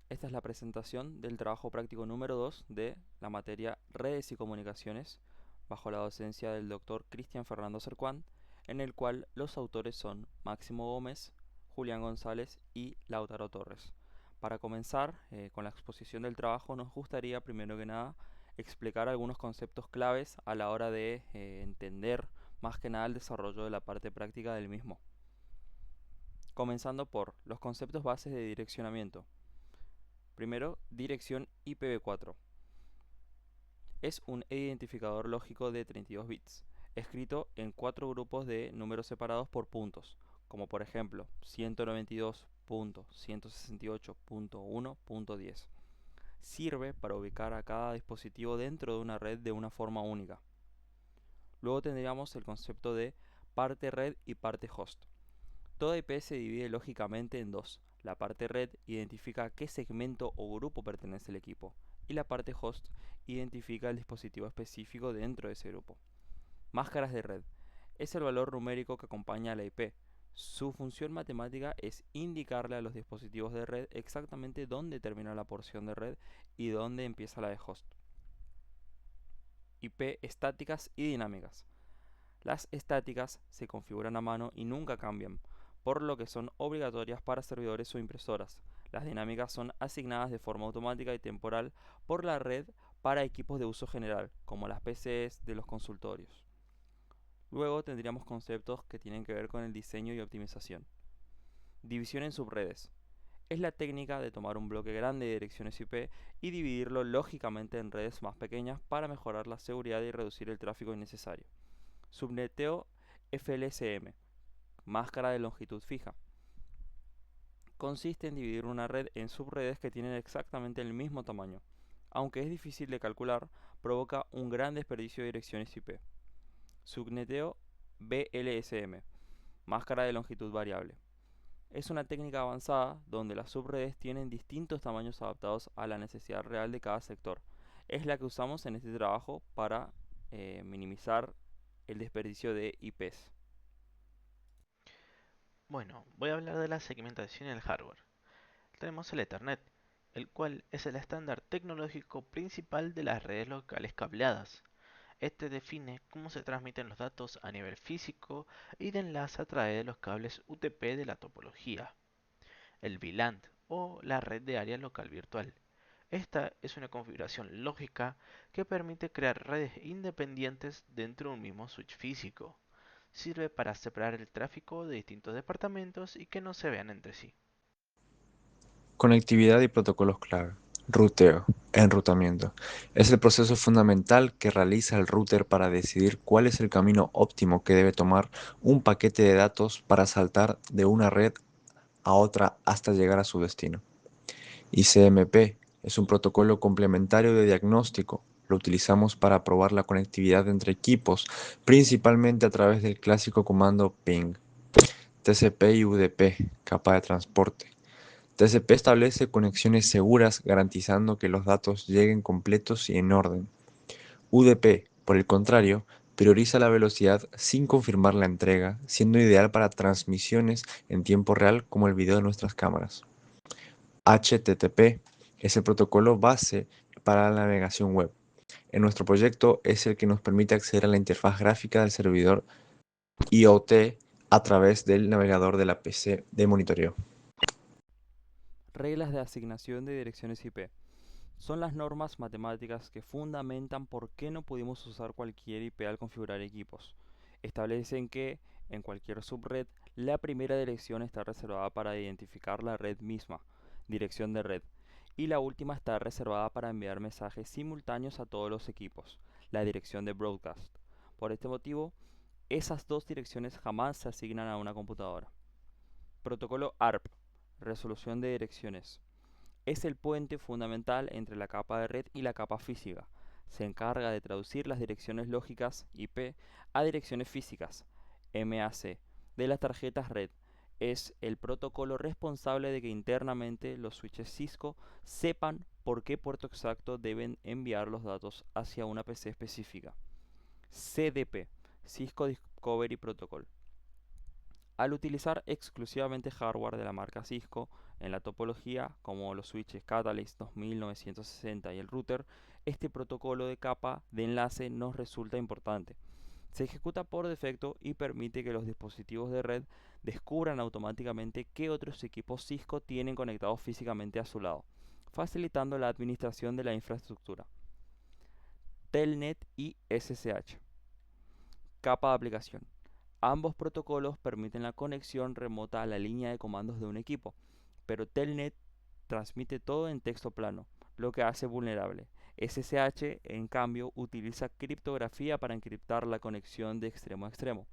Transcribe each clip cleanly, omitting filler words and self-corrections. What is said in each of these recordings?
Esta es la presentación del trabajo práctico número 2 de la materia Redes y Comunicaciones, bajo la docencia del doctor Cristian Fernando Cercuán, en el cual los autores son Máximo Gómez, Julián González y Lautaro Torres. Para comenzar con la exposición del trabajo, nos gustaría primero que nada explicar algunos conceptos claves a la hora de entender más que nada el desarrollo de la parte práctica del mismo. Comenzando por los conceptos bases de direccionamiento. Primero, dirección IPv4. Es un identificador lógico de 32 bits, escrito en 4 grupos de números separados por puntos, como por ejemplo 192.168.1.10. Sirve para ubicar a cada dispositivo dentro de una red de una forma única. Luego tendríamos el concepto de parte red y parte host. Toda IP se divide lógicamente en dos. La parte red identifica a qué segmento o grupo pertenece el equipo, y la parte host identifica el dispositivo específico dentro de ese grupo. Máscaras de red. Es el valor numérico que acompaña a la IP. Su función matemática es indicarle a los dispositivos de red exactamente dónde termina la porción de red y dónde empieza la de host. IP estáticas y dinámicas. Las estáticas se configuran a mano y nunca cambian, por lo que son obligatorias para servidores o impresoras. Las dinámicas son asignadas de forma automática y temporal por la red para equipos de uso general, como las PCs de los consultorios. Luego tendríamos conceptos que tienen que ver con el diseño y optimización. División en subredes. Es la técnica de tomar un bloque grande de direcciones IP y dividirlo lógicamente en redes más pequeñas para mejorar la seguridad y reducir el tráfico innecesario. Subneteo FLSM, máscara de longitud fija. Consiste en dividir una red en subredes que tienen exactamente el mismo tamaño. Aunque es difícil de calcular, provoca un gran desperdicio de direcciones IP. Subneteo BLSM, máscara de longitud variable. Es una técnica avanzada donde las subredes tienen distintos tamaños adaptados a la necesidad real de cada sector. Es la que usamos en este trabajo para minimizar el desperdicio de IPs. Bueno, voy a hablar de la segmentación en el hardware. Tenemos el Ethernet, el cual es el estándar tecnológico principal de las redes locales cableadas. Este define cómo se transmiten los datos a nivel físico y de enlace a través de los cables UTP de la topología. El VLAN o la red de área local virtual. Esta es una configuración lógica que permite crear redes independientes dentro de un mismo switch físico. Sirve para separar el tráfico de distintos departamentos y que no se vean entre sí. Conectividad y protocolos clave. Ruteo, enrutamiento. Es el proceso fundamental que realiza el router para decidir cuál es el camino óptimo que debe tomar un paquete de datos para saltar de una red a otra hasta llegar a su destino. ICMP es un protocolo complementario de diagnóstico. Lo utilizamos para probar la conectividad entre equipos, principalmente a través del clásico comando ping. TCP y UDP, capa de transporte. TCP establece conexiones seguras garantizando que los datos lleguen completos y en orden. UDP, por el contrario, prioriza la velocidad sin confirmar la entrega, siendo ideal para transmisiones en tiempo real como el video de nuestras cámaras. HTTP es el protocolo base para la navegación web. En nuestro proyecto es el que nos permite acceder a la interfaz gráfica del servidor IoT a través del navegador de la PC de monitoreo. Reglas de asignación de direcciones IP. Son las normas matemáticas que fundamentan por qué no pudimos usar cualquier IP al configurar equipos. Establecen que, en cualquier subred, la primera dirección está reservada para identificar la red misma, dirección de red, y la última está reservada para enviar mensajes simultáneos a todos los equipos, la dirección de broadcast. Por este motivo, esas dos direcciones jamás se asignan a una computadora. Protocolo ARP, resolución de direcciones. Es el puente fundamental entre la capa de red y la capa física. Se encarga de traducir las direcciones lógicas IP a direcciones físicas MAC de las tarjetas red. Es el protocolo responsable de que internamente los switches Cisco sepan por qué puerto exacto deben enviar los datos hacia una PC específica. CDP, Cisco Discovery Protocol. Al utilizar exclusivamente hardware de la marca Cisco en la topología, como los switches Catalyst 2960 y el router, este protocolo de capa de enlace nos resulta importante. Se ejecuta por defecto y permite que los dispositivos de red descubran automáticamente qué otros equipos Cisco tienen conectados físicamente a su lado, facilitando la administración de la infraestructura. Telnet y SSH. Capa de aplicación. Ambos protocolos permiten la conexión remota a la línea de comandos de un equipo, pero Telnet transmite todo en texto plano, lo que hace vulnerable. SSH, en cambio, utiliza criptografía para encriptar la conexión de extremo a extremo.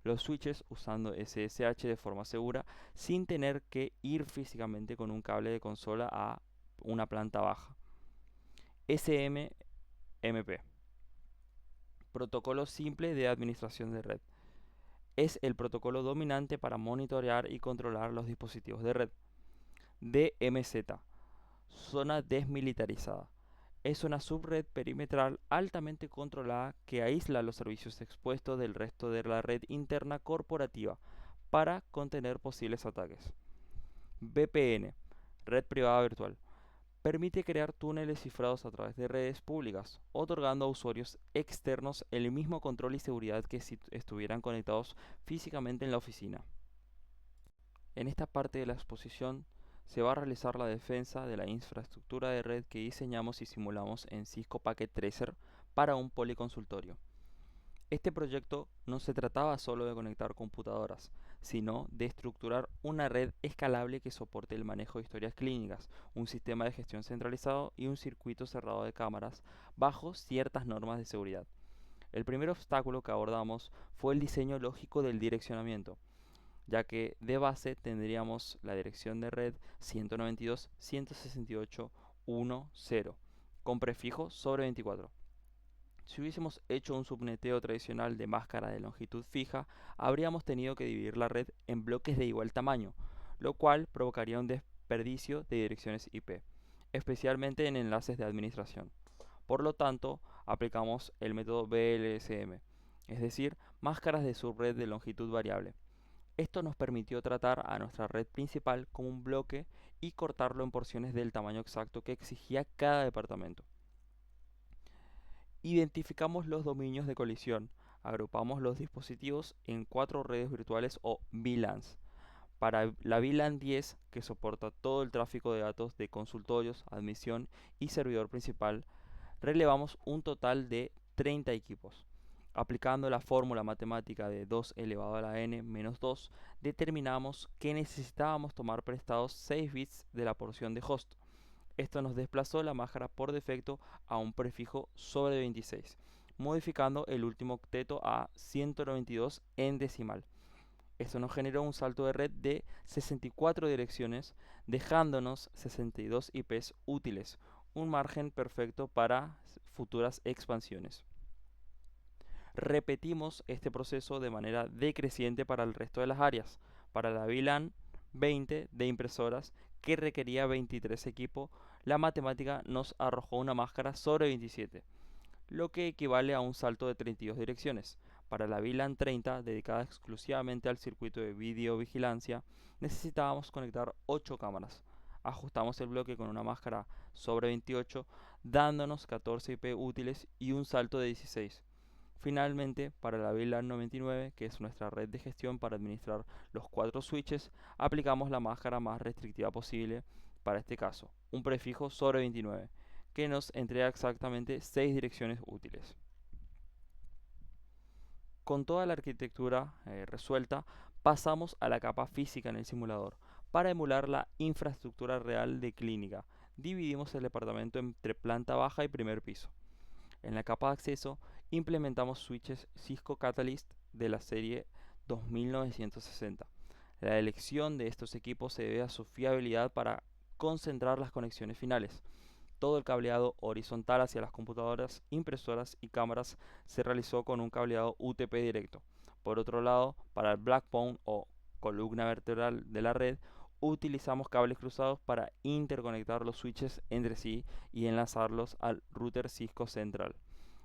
Los switches usando SSH de forma segura sin tener que ir físicamente con un cable de consola a una planta baja. SMMP. Protocolo simple de administración de red. Es el protocolo dominante para monitorear y controlar los dispositivos de red. DMZ. Zona desmilitarizada. Es una subred perimetral altamente controlada que aísla los servicios expuestos del resto de la red interna corporativa para contener posibles ataques. VPN, red privada virtual, permite crear túneles cifrados a través de redes públicas, otorgando a usuarios externos el mismo control y seguridad que si estuvieran conectados físicamente en la oficina. En esta parte de la exposición se va a realizar la defensa de la infraestructura de red que diseñamos y simulamos en Cisco Packet Tracer para un policonsultorio. Este proyecto no se trataba solo de conectar computadoras, sino de estructurar una red escalable que soporte el manejo de historias clínicas, un sistema de gestión centralizado y un circuito cerrado de cámaras bajo ciertas normas de seguridad. El primer obstáculo que abordamos fue el diseño lógico del direccionamiento, ya que de base tendríamos la dirección de red 192.168.1.0 con prefijo sobre 24. Si hubiésemos hecho un subneteo tradicional de máscara de longitud fija, habríamos tenido que dividir la red en bloques de igual tamaño, lo cual provocaría un desperdicio de direcciones IP, especialmente en enlaces de administración. Por lo tanto, aplicamos el método BLSM, es decir, máscaras de subred de longitud variable. Esto nos permitió tratar a nuestra red principal como un bloque y cortarlo en porciones del tamaño exacto que exigía cada departamento. Identificamos los dominios de colisión, agrupamos los dispositivos en 4 redes virtuales o VLANs. Para la VLAN 10, que soporta todo el tráfico de datos de consultorios, admisión y servidor principal, relevamos un total de 30 equipos. Aplicando la fórmula matemática de 2 elevado a la n menos 2, determinamos que necesitábamos tomar prestados 6 bits de la porción de host. Esto nos desplazó la máscara por defecto a un prefijo sobre 26, modificando el último octeto a 192 en decimal. Esto nos generó un salto de red de 64 direcciones, dejándonos 62 IPs útiles, un margen perfecto para futuras expansiones. Repetimos este proceso de manera decreciente para el resto de las áreas. Para la VLAN 20 de impresoras, que requería 23 equipos, la matemática nos arrojó una máscara sobre 27, lo que equivale a un salto de 32 direcciones. Para la VLAN 30, dedicada exclusivamente al circuito de videovigilancia, necesitábamos conectar 8 cámaras. Ajustamos el bloque con una máscara sobre 28, dándonos 14 IP útiles y un salto de 16. Finalmente, para la VLAN 99, que es nuestra red de gestión para administrar los 4 switches, aplicamos la máscara más restrictiva posible para este caso, un prefijo sobre 29, que nos entrega exactamente 6 direcciones útiles. Con toda la arquitectura resuelta, pasamos a la capa física en el simulador. Para emular la infraestructura real de clínica, dividimos el departamento entre planta baja y primer piso. En la capa de acceso, implementamos switches Cisco Catalyst de la serie 2960. La elección de estos equipos se debe a su fiabilidad para concentrar las conexiones finales. Todo el cableado horizontal hacia las computadoras, impresoras y cámaras se realizó con un cableado UTP directo. Por otro lado, para el backbone o columna vertebral de la red, utilizamos cables cruzados para interconectar los switches entre sí y enlazarlos al router Cisco central,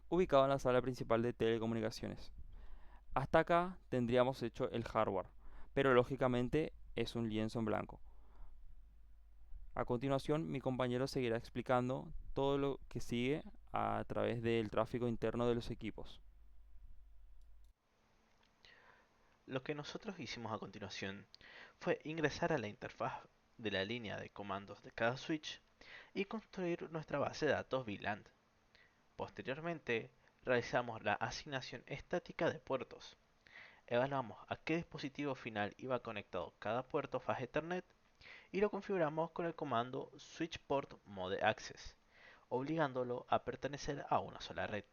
ubicado en la sala principal de telecomunicaciones. Hasta acá tendríamos hecho el hardware, pero lógicamente es un lienzo en blanco. A continuación, mi compañero seguirá explicando todo lo que sigue a través del tráfico interno de los equipos. Lo que nosotros hicimos a continuación fue ingresar a la interfaz de la línea de comandos de cada switch y construir nuestra base de datos VLAN. Posteriormente, realizamos la asignación estática de puertos. Evaluamos a qué dispositivo final iba conectado cada puerto Fast Ethernet y lo configuramos con el comando switchport mode access, obligándolo a pertenecer a una sola red.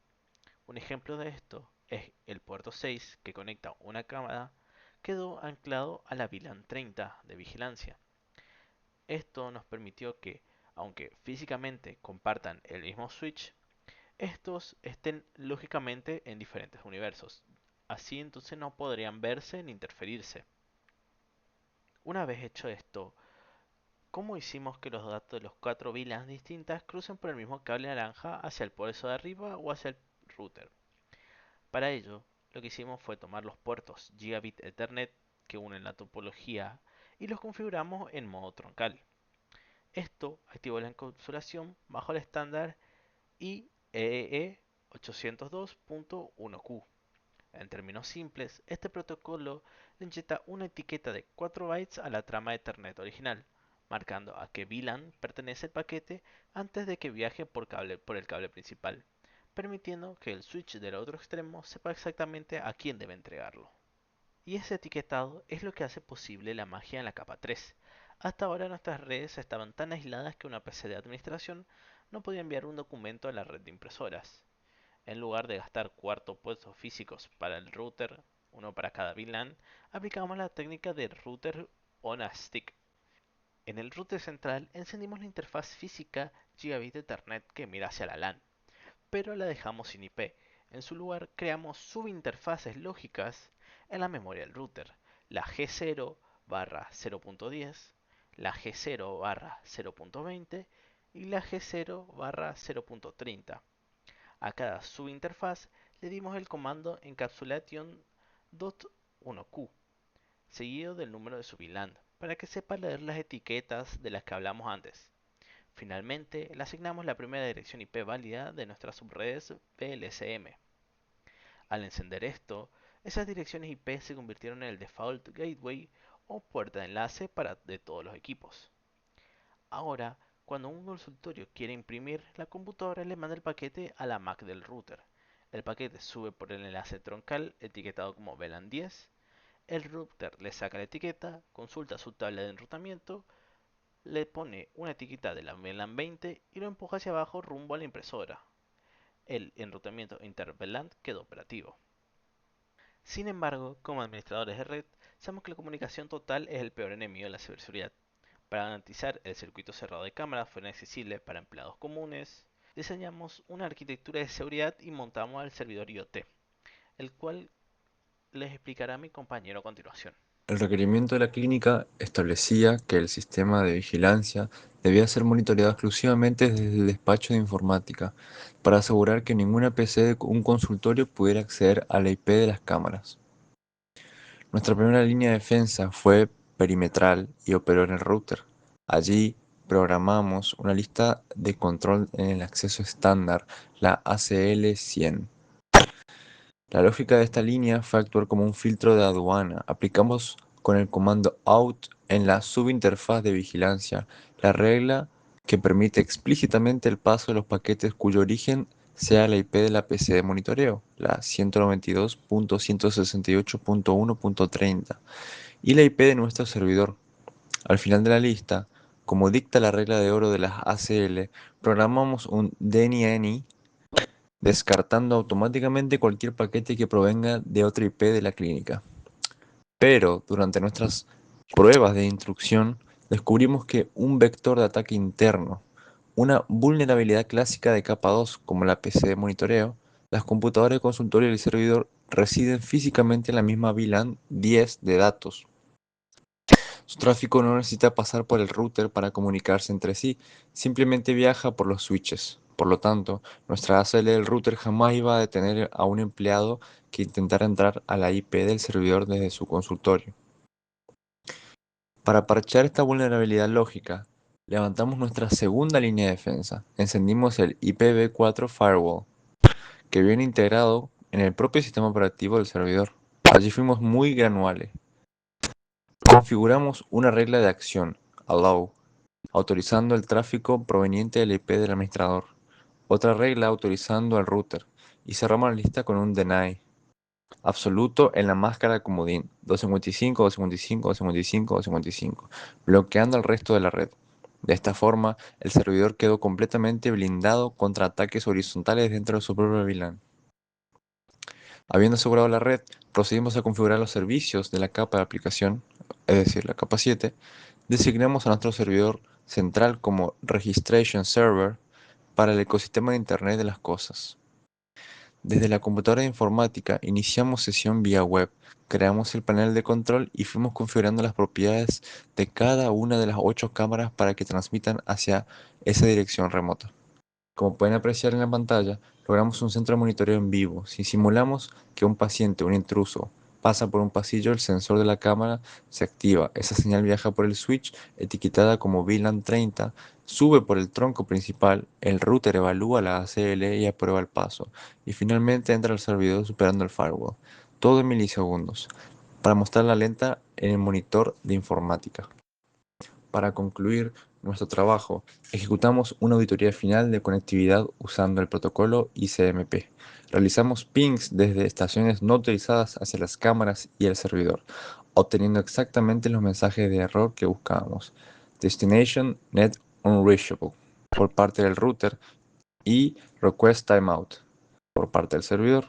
Un ejemplo de esto es el puerto 6 que conecta una cámara quedó anclado a la VLAN 30 de vigilancia. Esto nos permitió que, aunque físicamente compartan el mismo switch, estos estén lógicamente en diferentes universos. Así entonces no podrían verse ni interferirse. Una vez hecho esto, ¿cómo hicimos que los datos de los 4 VLANs distintas crucen por el mismo cable naranja hacia el puerto de arriba o hacia el router? Para ello, lo que hicimos fue tomar los puertos Gigabit Ethernet que unen la topología y los configuramos en modo troncal. Esto activó la encapsulación bajo el estándar IEEE 802.1Q. En términos simples, este protocolo le inyecta una etiqueta de 4 bytes a la trama Ethernet original, marcando a qué VLAN pertenece el paquete antes de que viaje por el cable principal, permitiendo que el switch del otro extremo sepa exactamente a quién debe entregarlo. Y ese etiquetado es lo que hace posible la magia en la capa 3. Hasta ahora nuestras redes estaban tan aisladas que una PC de administración no podía enviar un documento a la red de impresoras. En lugar de gastar 4 puestos físicos para el router, uno para cada VLAN, aplicamos la técnica de router on a stick. En el router central encendimos la interfaz física Gigabit Ethernet que mira hacia la LAN, pero la dejamos sin IP. En su lugar creamos subinterfaces lógicas en la memoria del router, la G0 barra 0.10, la G0 barra 0.20 y la G0 barra 0.30. A cada subinterfaz le dimos el comando encapsulation.1q, seguido del número de su VLAN, para que sepa leer las etiquetas de las que hablamos antes. Finalmente, le asignamos la primera dirección IP válida de nuestras subredes PLSM. Al encender esto, esas direcciones IP se convirtieron en el default gateway o puerta de enlace de todos los equipos. Ahora, cuando un consultorio quiere imprimir, la computadora le manda el paquete a la MAC del router. El paquete sube por el enlace troncal etiquetado como VLAN 10. El router le saca la etiqueta, consulta su tabla de enrutamiento, le pone una etiqueta de la VLAN 20 y lo empuja hacia abajo rumbo a la impresora. El enrutamiento inter-VLAN quedó operativo. Sin embargo, como administradores de red, sabemos que la comunicación total es el peor enemigo de la ciberseguridad. Para garantizar el circuito cerrado de cámaras fuera accesible para empleados comunes, diseñamos una arquitectura de seguridad y montamos el servidor IoT, el cual les explicará mi compañero a continuación. El requerimiento de la clínica establecía que el sistema de vigilancia debía ser monitoreado exclusivamente desde el despacho de informática, para asegurar que ninguna PC de un consultorio pudiera acceder a la IP de las cámaras. Nuestra primera línea de defensa fue perimetral y operó en el router. Allí programamos una lista de control en el acceso estándar, la ACL100. La lógica de esta línea fue actuar como un filtro de aduana. Aplicamos con el comando out en la subinterfaz de vigilancia la regla que permite explícitamente el paso de los paquetes cuyo origen sea la IP de la PC de monitoreo, la 192.168.1.30, y la IP de nuestro servidor. Al final de la lista, como dicta la regla de oro de las ACL, programamos un deny descartando automáticamente cualquier paquete que provenga de otra IP de la clínica. Pero durante nuestras pruebas de instrucción descubrimos que un vector de ataque interno, una vulnerabilidad clásica de capa 2 como la PC de monitoreo, las computadoras de consultorio y el servidor residen físicamente en la misma VLAN 10 de datos. Su tráfico no necesita pasar por el router para comunicarse entre sí, simplemente viaja por los switches. Por lo tanto, nuestra ACL del router jamás iba a detener a un empleado que intentara entrar a la IP del servidor desde su consultorio. Para parchear esta vulnerabilidad lógica, levantamos nuestra segunda línea de defensa. Encendimos el IPv4 Firewall, que viene integrado en el propio sistema operativo del servidor. Allí fuimos muy granuales. Configuramos una regla de acción, allow, autorizando el tráfico proveniente del IP del administrador. Otra regla autorizando al router. Y cerramos la lista con un deny absoluto en la máscara de comodín 255, 255, 255, 255, bloqueando al resto de la red. De esta forma, el servidor quedó completamente blindado contra ataques horizontales dentro de su propio VLAN. Habiendo asegurado la red, procedimos a configurar los servicios de la capa de aplicación, es decir, la capa 7. Designamos a nuestro servidor central como Registration Server para el ecosistema de Internet de las cosas. Desde la computadora de informática iniciamos sesión vía web, creamos el panel de control y fuimos configurando las propiedades de cada una de las 8 cámaras para que transmitan hacia esa dirección remota. Como pueden apreciar en la pantalla, logramos un centro de monitoreo en vivo. Si simulamos que un paciente, un intruso, pasa por un pasillo, el sensor de la cámara se activa. Esa señal viaja por el switch, etiquetada como VLAN 30, sube por el tronco principal, el router evalúa la ACL y aprueba el paso. Y finalmente entra al servidor superando el firewall. Todo en milisegundos, para mostrar la lenta en el monitor de informática. Para concluir nuestro trabajo, ejecutamos una auditoría final de conectividad usando el protocolo ICMP. Realizamos pings desde estaciones no autorizadas hacia las cámaras y el servidor, obteniendo exactamente los mensajes de error que buscábamos. Destination Net Unreachable por parte del router y Request Timeout por parte del servidor.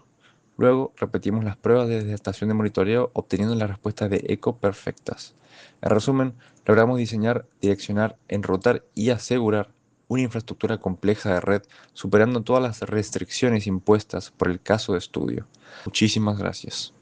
Luego repetimos las pruebas desde la estación de monitoreo obteniendo las respuestas de eco perfectas. En resumen, logramos diseñar, direccionar, enrutar y asegurar una infraestructura compleja de red superando todas las restricciones impuestas por el caso de estudio. Muchísimas gracias.